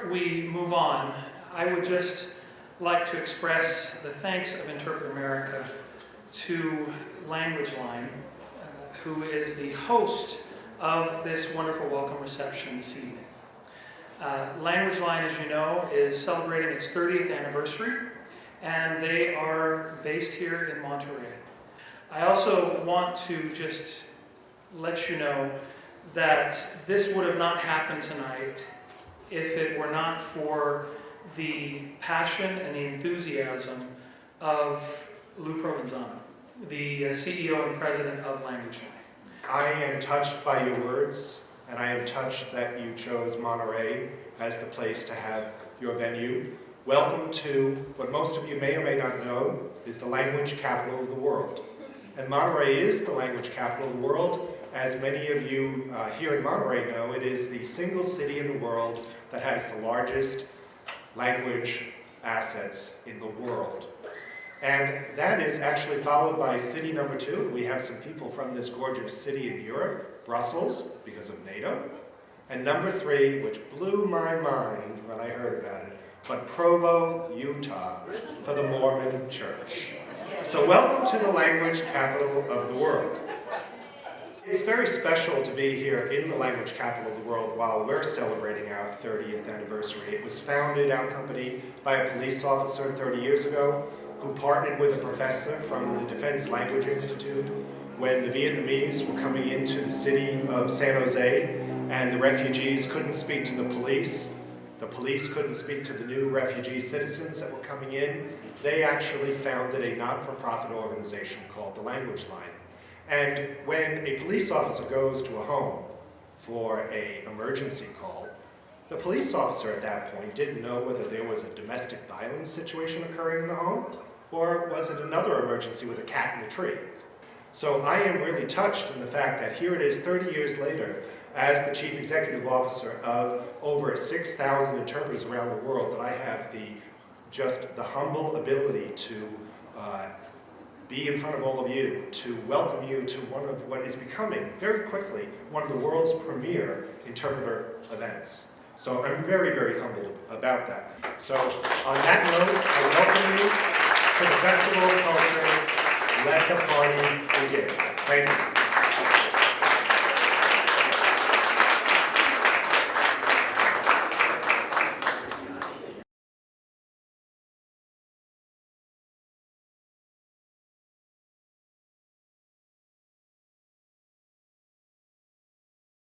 Before we move on, I would just like to express the thanks of Interpret America to Language Line, who is the host of this wonderful welcome reception this evening. Language Line, as you know, is celebrating its 30th anniversary, and they are based here in Monterey. I also want to just let you know that this would have not happened tonight if it were not for the passion and the enthusiasm of Lou Provenzano, the CEO and president of Language Line. I am touched by your words, and I am touched that you chose Monterey as the place to have your venue. Welcome to what most of you may or may not know is the language capital of the world. And Monterey is the language capital of the world. As many of you here in Monterey know, it is the single city in the world that has the largest language assets in the world. And that is actually followed by city number 2. We have some people from this gorgeous city in Europe, Brussels, because of NATO. And number 3, which blew my mind when I heard about it, but Provo, Utah, for the Mormon Church. So welcome to the language capital of the world. It's very special to be here in the language capital of the world while we're celebrating our 30th anniversary. It was founded, our company, by a police officer 30 years ago who partnered with a professor from the Defense Language Institute when the Vietnamese were coming into the city of San Jose and the refugees couldn't speak to the police. The police couldn't speak to the new refugee citizens that were coming in. They actually founded a not-for-profit organization called the Language Line. And when a police officer goes to a home for an emergency call, the police officer at that point didn't know whether there was a domestic violence situation occurring in the home, or was it another emergency with a cat in the tree. So I am really touched in the fact that here it is 30 years later, as the Chief Executive Officer of over 6,000 interpreters around the world, that I have the humble ability to be in front of all of you, to welcome you to one of what is becoming, very quickly, one of the world's premier interpreter events. So I'm very, very humbled about that. So on that note, I welcome you to the Festival of Cultures. Let the party begin. Thank you.